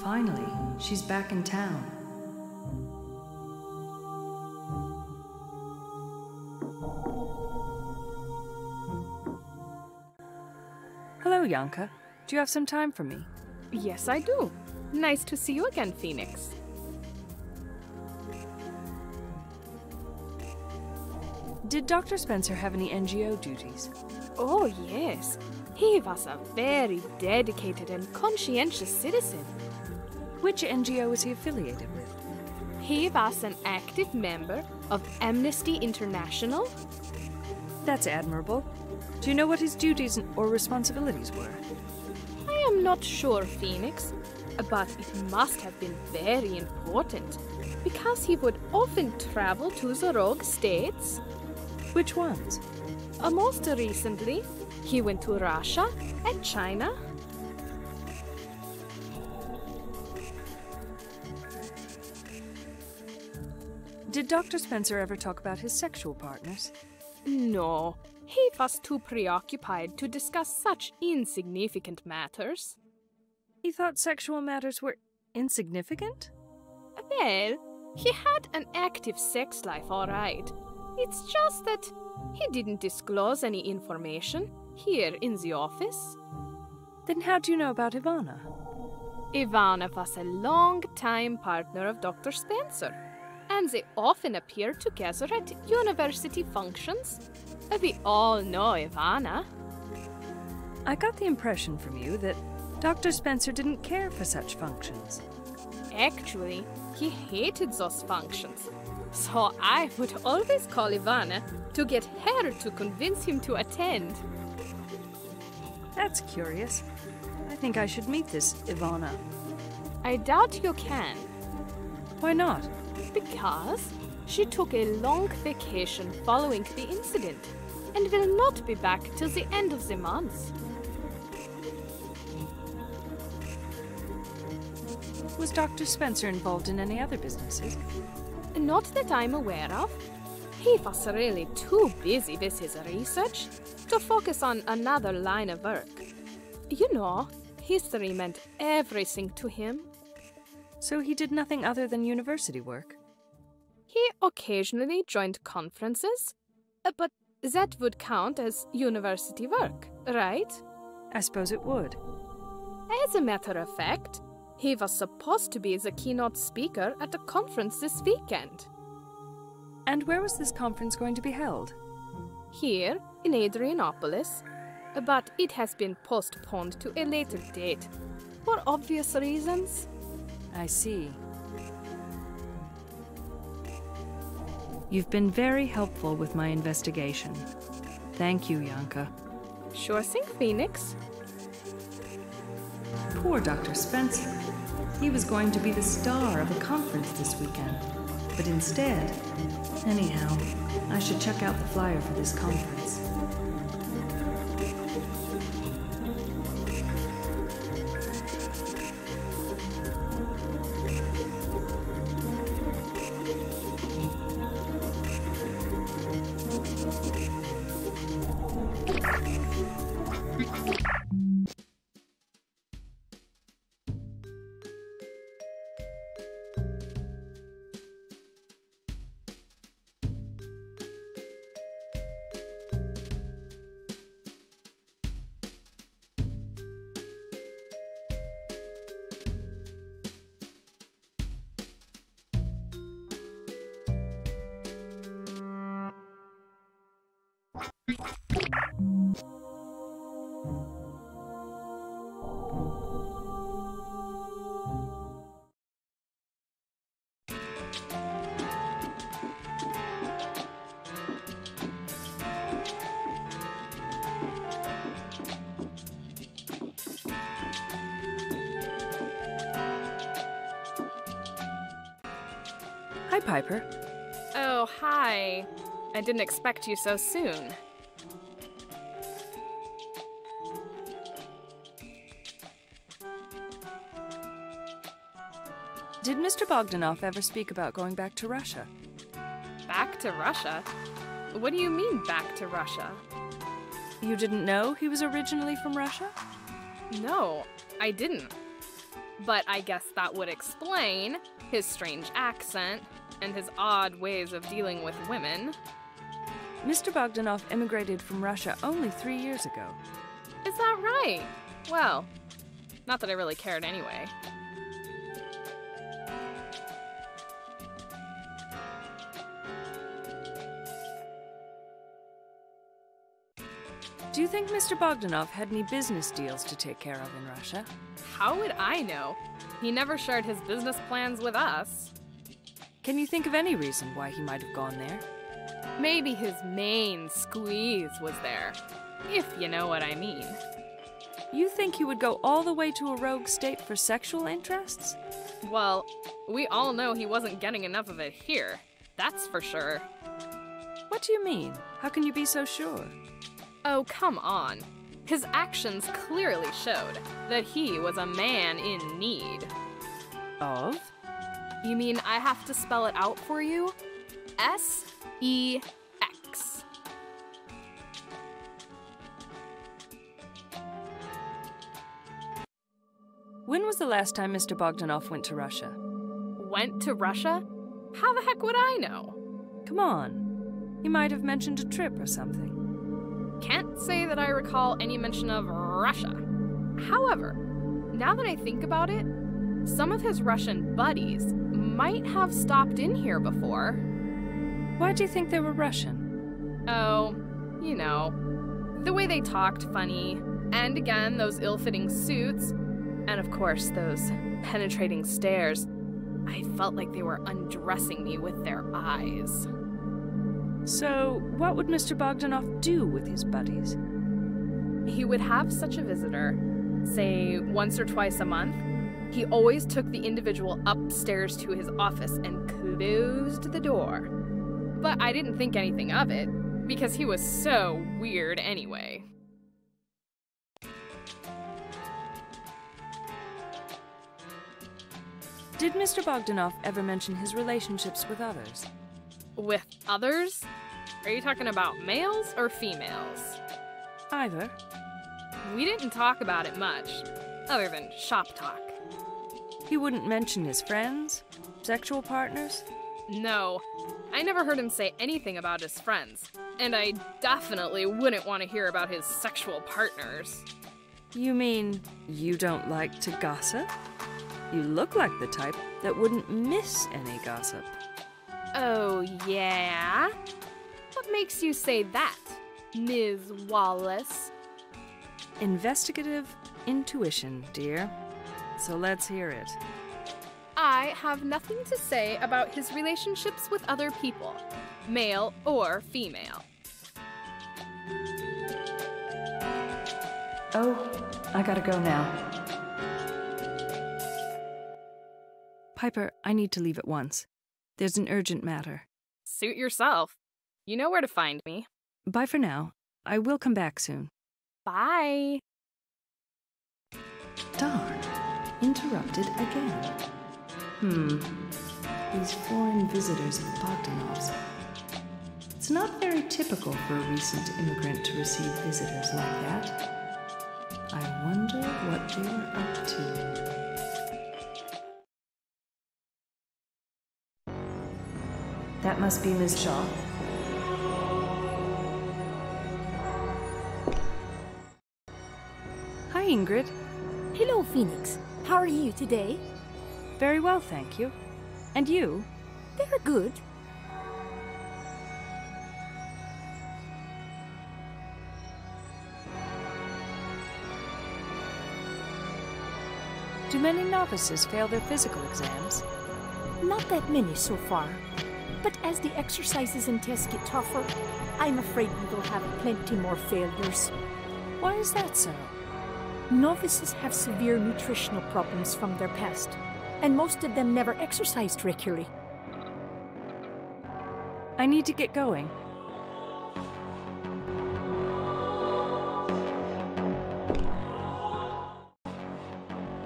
Finally, she's back in town. Hello, Yanka. Do you have some time for me? Yes, I do. Nice to see you again, Phoenix. Did Dr. Spencer have any NGO duties? Oh, yes. He was a very dedicated and conscientious citizen. Which NGO is he affiliated with? He was an active member of Amnesty International. That's admirable. Do you know what his duties or responsibilities were? I am not sure, Phoenix, but it must have been very important because he would often travel to the rogue states. Which ones? Most recently, he went to Russia and China. Did Dr. Spencer ever talk about his sexual partners? No, he was too preoccupied to discuss such insignificant matters. He thought sexual matters were insignificant? Well, he had an active sex life, all right. It's just that he didn't disclose any information here in the office. Then how do you know about Ivana? Ivana was a long-time partner of Dr. Spencer, and they often appear together at university functions. We all know Ivana. I got the impression from you that Dr. Spencer didn't care for such functions. Actually, he hated those functions. So I would always call Ivana to get her to convince him to attend. That's curious. I think I should meet this Ivana. I doubt you can. Why not? Because she took a long vacation following the incident and will not be back till the end of the month. Was Dr. Spencer involved in any other businesses? Not that I'm aware of. He was really too busy with his research to focus on another line of work. You know, history meant everything to him. So he did nothing other than university work? He occasionally joined conferences, but that would count as university work, right? I suppose it would. As a matter of fact, he was supposed to be the keynote speaker at a conference this weekend. And where was this conference going to be held? Here, in Adrianopolis, but it has been postponed to a later date, for obvious reasons. I see. You've been very helpful with my investigation. Thank you, Yanka. Sure thing, Phoenix. Poor Dr. Spencer. He was going to be the star of a conference this weekend. But instead... Anyhow, I should check out the flyer for this conference. Hi, Piper. Oh, hi. I didn't expect you so soon. Did Mr. Bogdanov ever speak about going back to Russia? Back to Russia? What do you mean, back to Russia? You didn't know he was originally from Russia? No, I didn't. But I guess that would explain his strange accent and his odd ways of dealing with women. Mr. Bogdanov immigrated from Russia only 3 years ago. Is that right? Well, not that I really cared anyway. Do you think Mr. Bogdanov had any business deals to take care of in Russia? How would I know? He never shared his business plans with us. Can you think of any reason why he might have gone there? Maybe his main squeeze was there, if you know what I mean. You think he would go all the way to a rogue state for sexual interests? Well, we all know he wasn't getting enough of it here. That's for sure. What do you mean? How can you be so sure? Oh, come on. His actions clearly showed that he was a man in need. Of? You mean I have to spell it out for you? S-E-X. When was the last time Mr. Bogdanov went to Russia? Went to Russia? How the heck would I know? Come on. He might have mentioned a trip or something. Can't say that I recall any mention of Russia. However, now that I think about it, some of his Russian buddies might have stopped in here before. Why do you think they were Russian? Oh, you know, the way they talked funny, and again, those ill-fitting suits, and of course, those penetrating stares. I felt like they were undressing me with their eyes. So, what would Mr. Bogdanov do with his buddies? He would have such a visitor, say once or twice a month. He always took the individual upstairs to his office and closed the door. But I didn't think anything of it, because he was so weird anyway. Did Mr. Bogdanov ever mention his relationships with others? With others? Are you talking about males or females? Either. We didn't talk about it much, other than shop talk. He wouldn't mention his friends? Sexual partners? No, I never heard him say anything about his friends, and I definitely wouldn't want to hear about his sexual partners. You mean you don't like to gossip? You look like the type that wouldn't miss any gossip. Oh, yeah? What makes you say that, Ms. Wallace? Investigative intuition, dear. So let's hear it. I have nothing to say about his relationships with other people, male or female. Oh, I gotta go now. Piper, I need to leave at once. There's an urgent matter. Suit yourself. You know where to find me. Bye for now. I will come back soon. Bye. Darn. Interrupted again. These foreign visitors of Bogdanov's. It's not very typical for a recent immigrant to receive visitors like that. I wonder what they were up to. That must be Ms. Shaw. Hi, Ingrid. Hello, Phoenix. How are you today? Very well, thank you. And you? Very good. Do many novices fail their physical exams? Not that many so far. But as the exercises and tests get tougher, I'm afraid we will have plenty more failures. Why is that so? Novices have severe nutritional problems from their past, and most of them never exercised regularly. I need to get going.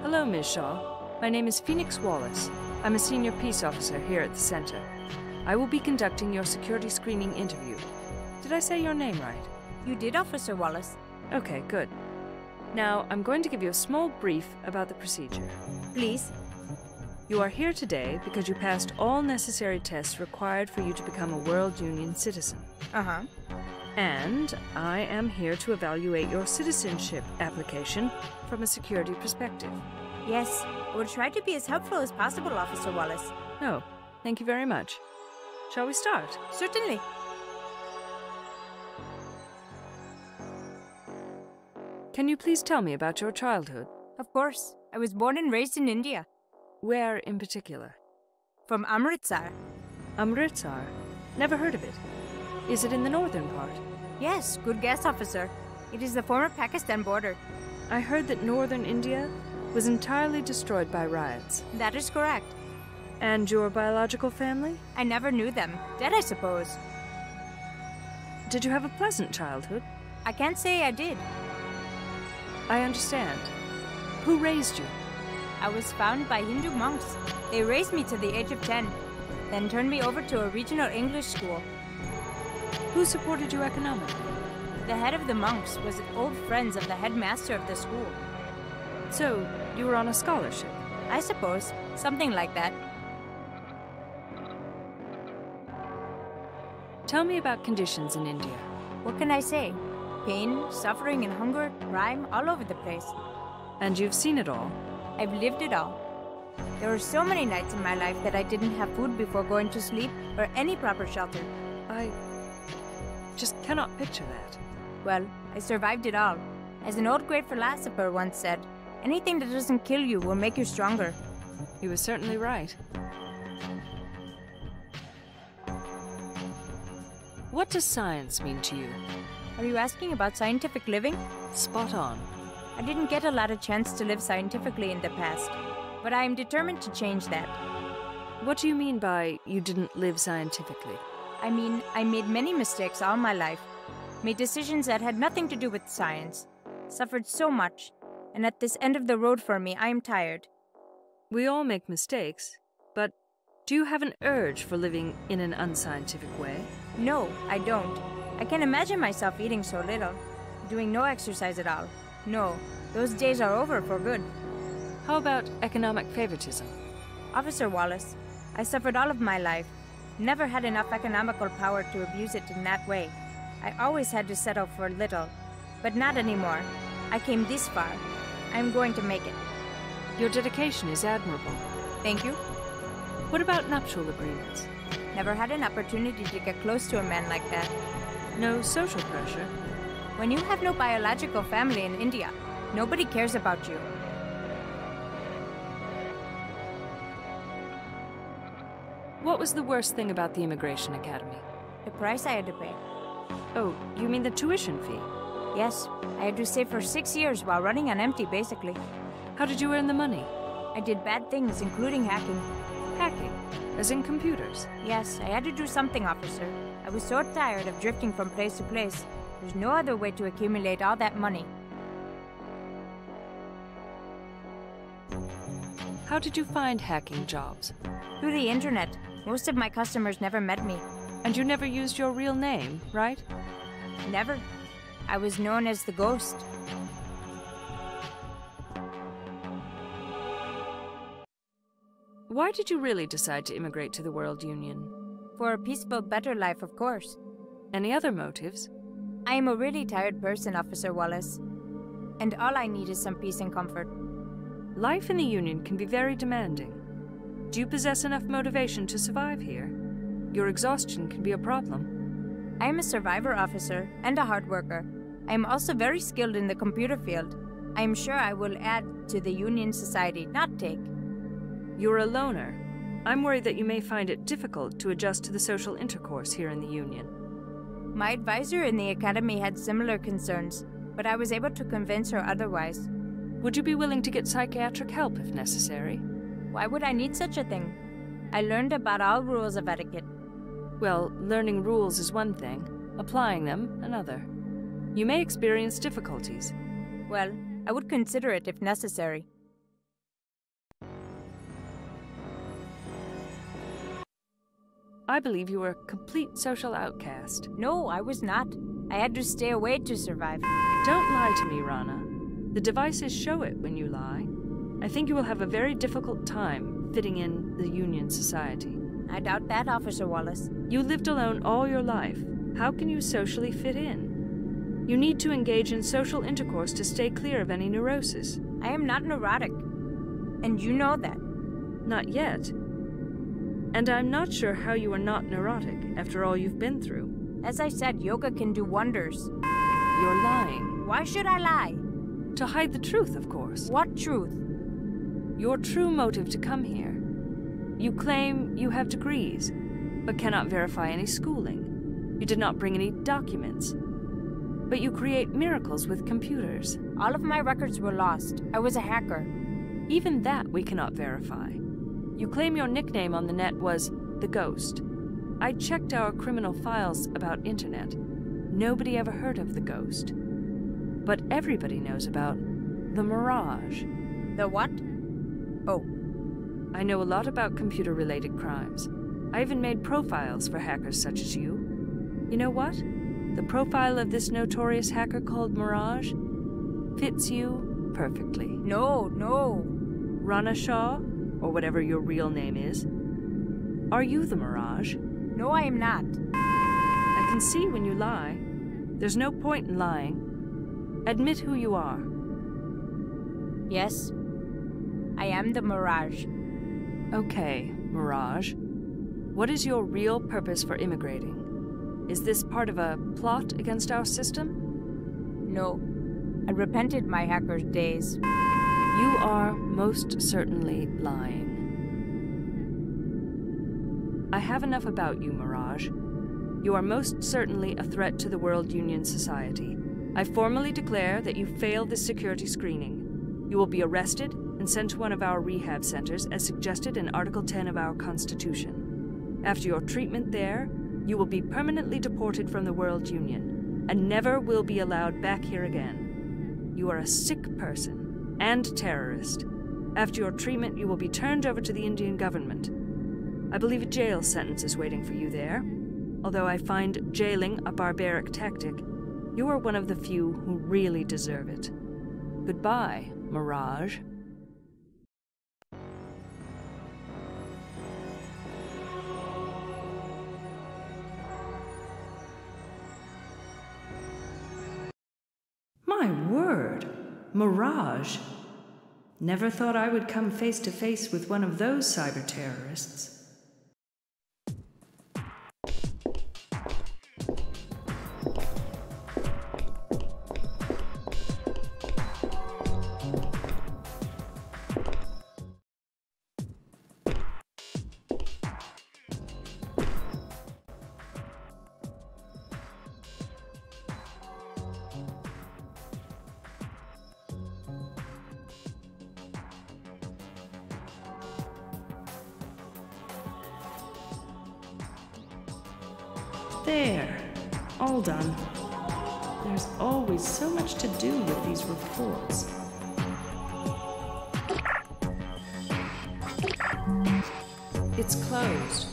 Hello, Ms. Shaw. My name is Phoenix Wallace. I'm a senior peace officer here at the center. I will be conducting your security screening interview. Did I say your name right? You did, Officer Wallace. Okay, good. Now, I'm going to give you a small brief about the procedure. Please. You are here today because you passed all necessary tests required for you to become a World Union citizen. Uh-huh. And I am here to evaluate your citizenship application from a security perspective. Yes, I will try to be as helpful as possible, Officer Wallace. Oh, thank you very much. Shall we start? Certainly. Can you please tell me about your childhood? Of course. I was born and raised in India. Where in particular? From Amritsar. Amritsar? Never heard of it. Is it in the northern part? Yes, good guess, officer. It is the former Pakistan border. I heard that northern India was entirely destroyed by riots. That is correct. And your biological family? I never knew them. Dead, I suppose. Did you have a pleasant childhood? I can't say I did. I understand. Who raised you? I was found by Hindu monks. They raised me to the age of 10, then turned me over to a regional English school. Who supported you economically? The head of the monks was old friends of the headmaster of the school. So, you were on a scholarship? I suppose. Something like that. Tell me about conditions in India. What can I say? Pain, suffering, and hunger, crime, all over the place. And you've seen it all? I've lived it all. There were so many nights in my life that I didn't have food before going to sleep or any proper shelter. I just cannot picture that. Well, I survived it all. As an old great philosopher once said, anything that doesn't kill you will make you stronger. He was certainly right. What does science mean to you? Are you asking about scientific living? Spot on. I didn't get a lot of chance to live scientifically in the past, but I am determined to change that. What do you mean by you didn't live scientifically? I mean, I made many mistakes all my life. Made decisions that had nothing to do with science. Suffered so much, and at this end of the road for me, I am tired. We all make mistakes, but do you have an urge for living in an unscientific way? No, I don't. I can imagine myself eating so little, doing no exercise at all. No, those days are over for good. How about economic favoritism? Officer Wallace, I suffered all of my life. Never had enough economical power to abuse it in that way. I always had to settle for little, but not anymore. I came this far. I'm going to make it. Your dedication is admirable. Thank you. What about nuptial agreements? Never had an opportunity to get close to a man like that. No social pressure? When you have no biological family in India, nobody cares about you. What was the worst thing about the Immigration Academy? The price I had to pay. Oh, you mean the tuition fee? Yes, I had to save for 6 years while running on empty, basically. How did you earn the money? I did bad things, including hacking. Hacking? As in computers? Yes, I had to do something, officer. I was so tired of drifting from place to place. There's no other way to accumulate all that money. How did you find hacking jobs? Through the internet. Most of my customers never met me. And you never used your real name, right? Never. I was known as the Ghost. Why did you really decide to immigrate to the World Union? For a peaceful, better life, of course. Any other motives? I am a really tired person, Officer Wallace. And all I need is some peace and comfort. Life in the Union can be very demanding. Do you possess enough motivation to survive here? Your exhaustion can be a problem. I am a survivor, officer, and a hard worker. I am also very skilled in the computer field. I am sure I will add to the Union society, not take. You're a loner. I'm worried that you may find it difficult to adjust to the social intercourse here in the Union. My advisor in the academy had similar concerns, but I was able to convince her otherwise. Would you be willing to get psychiatric help if necessary? Why would I need such a thing? I learned about all rules of etiquette. Well, learning rules is one thing, applying them another. You may experience difficulties. Well, I would consider it if necessary. I believe you were a complete social outcast. No, I was not. I had to stay away to survive. Don't lie to me, Rana. The devices show it when you lie. I think you will have a very difficult time fitting in the Union society. I doubt that, Officer Wallace. You lived alone all your life. How can you socially fit in? You need to engage in social intercourse to stay clear of any neurosis. I am not neurotic. And you know that. Not yet. And I'm not sure how you are not neurotic after all you've been through. As I said, yoga can do wonders. You're lying. Why should I lie? To hide the truth, of course. What truth? Your true motive to come here. You claim you have degrees, but cannot verify any schooling. You did not bring any documents. But you create miracles with computers. All of my records were lost. I was a hacker. Even that we cannot verify. You claim your nickname on the net was The Ghost. I checked our criminal files about internet. Nobody ever heard of The Ghost. But everybody knows about the Mirage. The what? Oh. I know a lot about computer-related crimes. I even made profiles for hackers such as you. You know what? The profile of this notorious hacker called Mirage fits you perfectly. No. Rana Shaw, or whatever your real name is. Are you the Mirage? No, I am not. I can see when you lie. There's no point in lying. Admit who you are. Yes, I am the Mirage. Okay, Mirage. What is your real purpose for immigrating? Is this part of a plot against our system? No, I repented my hacker's days. You are most certainly lying. I have enough about you, Mirage. You are most certainly a threat to the World Union Society. I formally declare that you failed the security screening. You will be arrested and sent to one of our rehab centers as suggested in Article 10 of our Constitution. After your treatment there, you will be permanently deported from the World Union and never will be allowed back here again. You are a sick person and terrorist. After your treatment, you will be turned over to the Indian government. I believe a jail sentence is waiting for you there. Although I find jailing a barbaric tactic, you are one of the few who really deserve it. Goodbye, Mirage. My word, Mirage. Never thought I would come face to face with one of those cyber terrorists. There, all done. There's always so much to do with these reports. It's closed.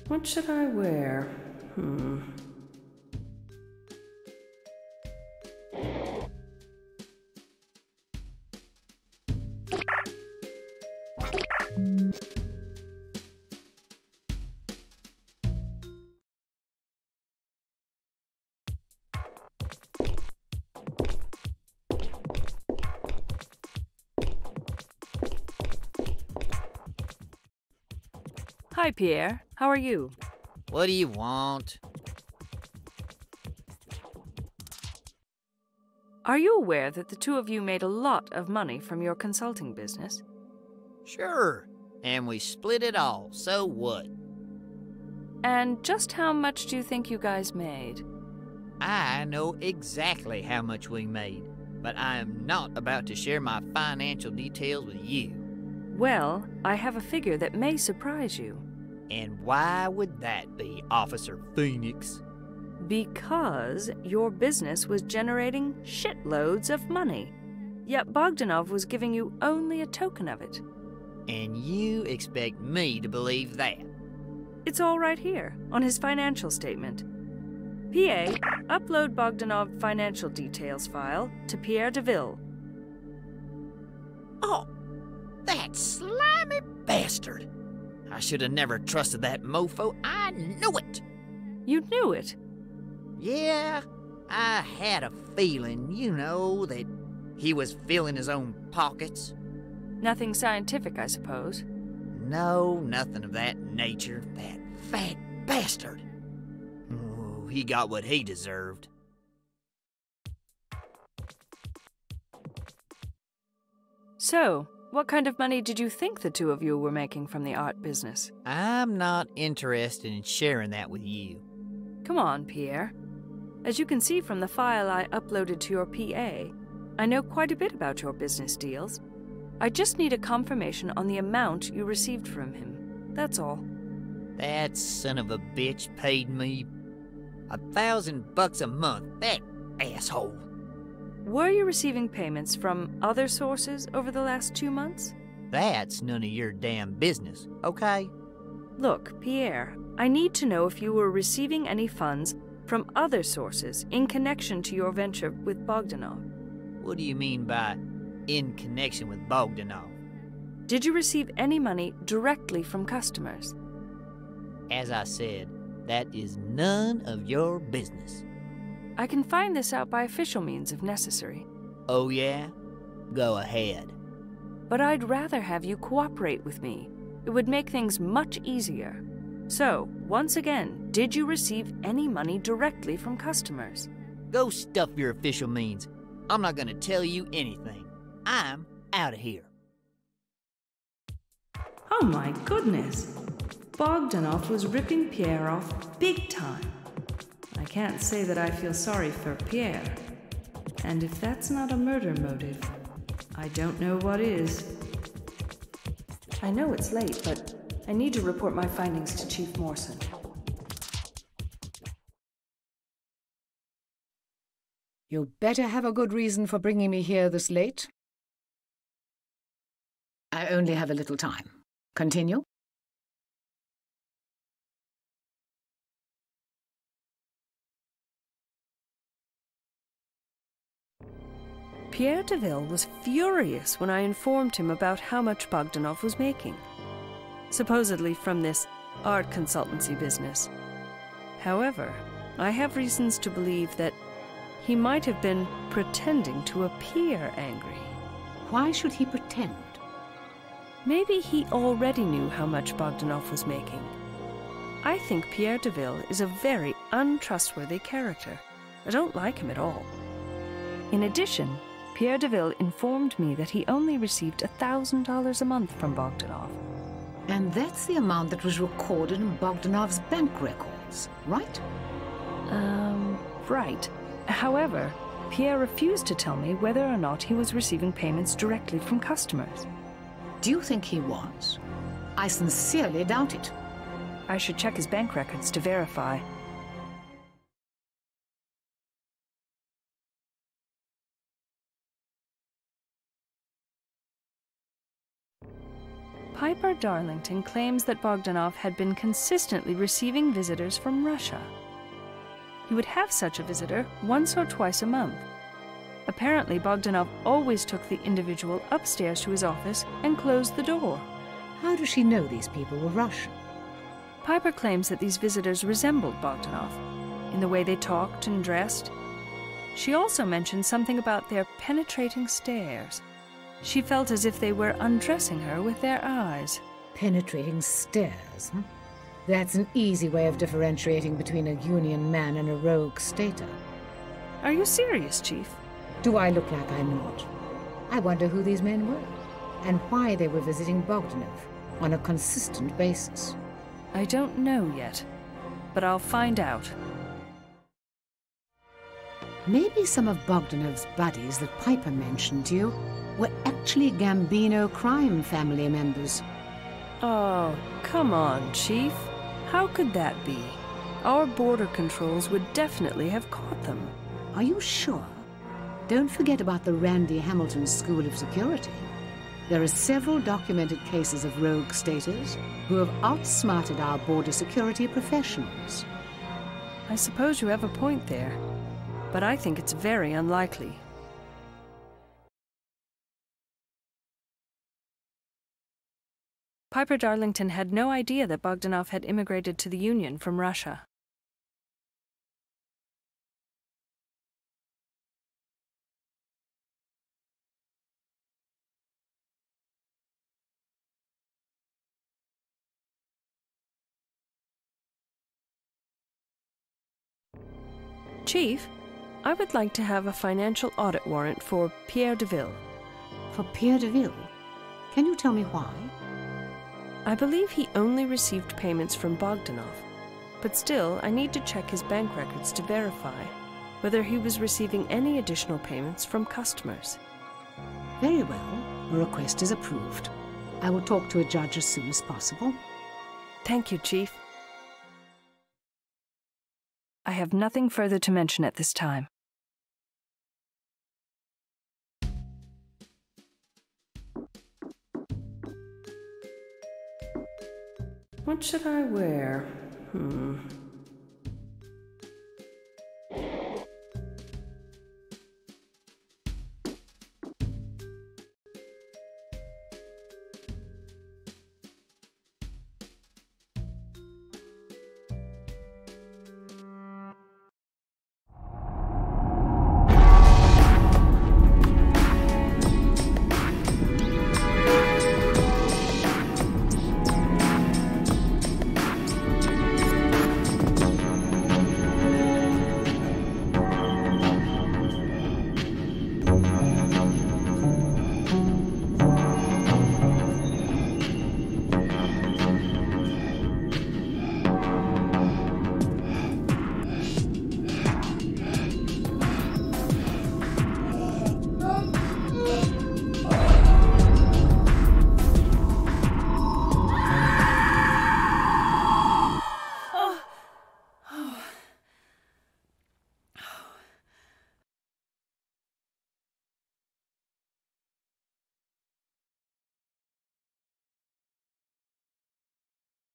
What should I wear? Hi, Pierre. How are you? What do you want? Are you aware that the two of you made a lot of money from your consulting business? Sure. And we split it all, so what? And just how much do you think you guys made? I know exactly how much we made, but I am not about to share my financial details with you. Well, I have a figure that may surprise you. And why would that be, Officer Phoenix? Because your business was generating shitloads of money. Yet Bogdanov was giving you only a token of it. And you expect me to believe that? It's all right here, on his financial statement. PA, upload Bogdanov financial details file to Pierre DeVille. Oh, that slimy bastard! I should have never trusted that mofo. I knew it! You knew it? Yeah, I had a feeling, that he was filling his own pockets. Nothing scientific, I suppose. No, nothing of that nature. That fat bastard. Oh, he got what he deserved. So, what kind of money did you think the two of you were making from the art business? I'm not interested in sharing that with you. Come on, Pierre. As you can see from the file I uploaded to your PA, I know quite a bit about your business deals. I just need a confirmation on the amount you received from him. That's all. That son of a bitch paid me $1,000 a month. That asshole. Were you receiving payments from other sources over the last 2 months? That's none of your damn business, okay? Look, Pierre, I need to know if you were receiving any funds from other sources in connection to your venture with Bogdanov. What do you mean by in connection with Bogdanov? Did you receive any money directly from customers? As I said, that is none of your business. I can find this out by official means if necessary. Oh yeah? Go ahead. But I'd rather have you cooperate with me. It would make things much easier. So, once again, did you receive any money directly from customers? Go stuff your official means. I'm not gonna tell you anything. I'm out of here. Oh my goodness! Bogdanov was ripping Pierre off big time. I can't say that I feel sorry for Pierre. And if that's not a murder motive, I don't know what is. I know it's late, but I need to report my findings to Chief Morrison. You better have a good reason for bringing me here this late. I only have a little time. Continue. Pierre DeVille was furious when I informed him about how much Bogdanov was making, supposedly from this art consultancy business. However, I have reasons to believe that he might have been pretending to appear angry. Why should he pretend? Maybe he already knew how much Bogdanov was making. I think Pierre DeVille is a very untrustworthy character. I don't like him at all. In addition, Pierre DeVille informed me that he only received $1,000 a month from Bogdanov. And that's the amount that was recorded in Bogdanov's bank records, right? Right. However, Pierre refused to tell me whether or not he was receiving payments directly from customers. Do you think he was? I sincerely doubt it. I should check his bank records to verify. Piper Darlington claims that Bogdanov had been consistently receiving visitors from Russia. He would have such a visitor once or twice a month. Apparently, Bogdanov always took the individual upstairs to his office and closed the door. How does she know these people were Russian? Piper claims that these visitors resembled Bogdanov in the way they talked and dressed. She also mentioned something about their penetrating stares. She felt as if they were undressing her with their eyes. Penetrating stares, huh? That's an easy way of differentiating between a Union man and a rogue stater. Are you serious, Chief? Do I look like I'm not? I wonder who these men were, and why they were visiting Bogdanov on a consistent basis. I don't know yet, but I'll find out. Maybe some of Bogdanov's buddies that Piper mentioned to you were actually Gambino crime family members. Oh, come on, Chief. How could that be? our border controls would definitely have caught them. Are you sure? Don't forget about the Randy Hamilton School of Security. There are several documented cases of rogue staters who have outsmarted our border security professionals. I suppose you have a point there, but I think it's very unlikely. Piper Darlington had no idea that Bogdanov had immigrated to the Union from Russia. Chief, I would like to have a financial audit warrant for Pierre Deville. For Pierre Deville? Can you tell me why? I believe he only received payments from Bogdanov, but still I need to check his bank records to verify whether he was receiving any additional payments from customers. Very well. The request is approved. I will talk to a judge as soon as possible. Thank you, Chief. I have nothing further to mention at this time. What should I wear?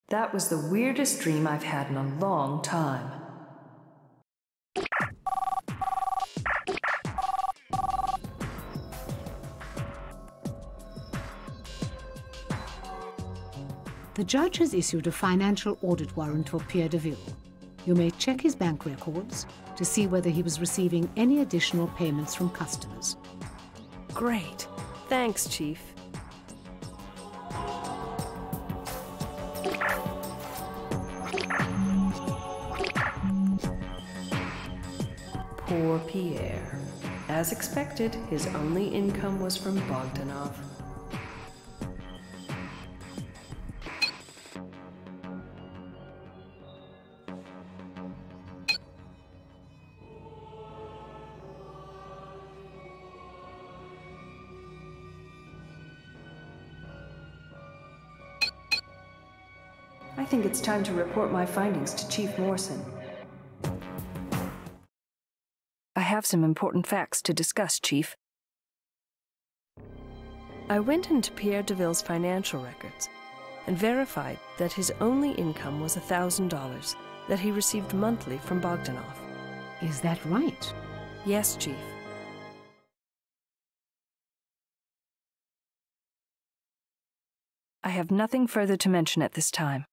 That was the weirdest dream I've had in a long time. The judge has issued a financial audit warrant for Pierre Deville. You may check his bank records to see whether he was receiving any additional payments from customers. Great. Thanks, Chief. Poor Pierre. As expected, his only income was from Bogdanov. I think it's time to report my findings to Chief Morrison. I have some important facts to discuss, Chief. I went into Pierre Deville's financial records and verified that his only income was $1,000 that he received monthly from Bogdanov. Is that right? Yes, Chief. I have nothing further to mention at this time.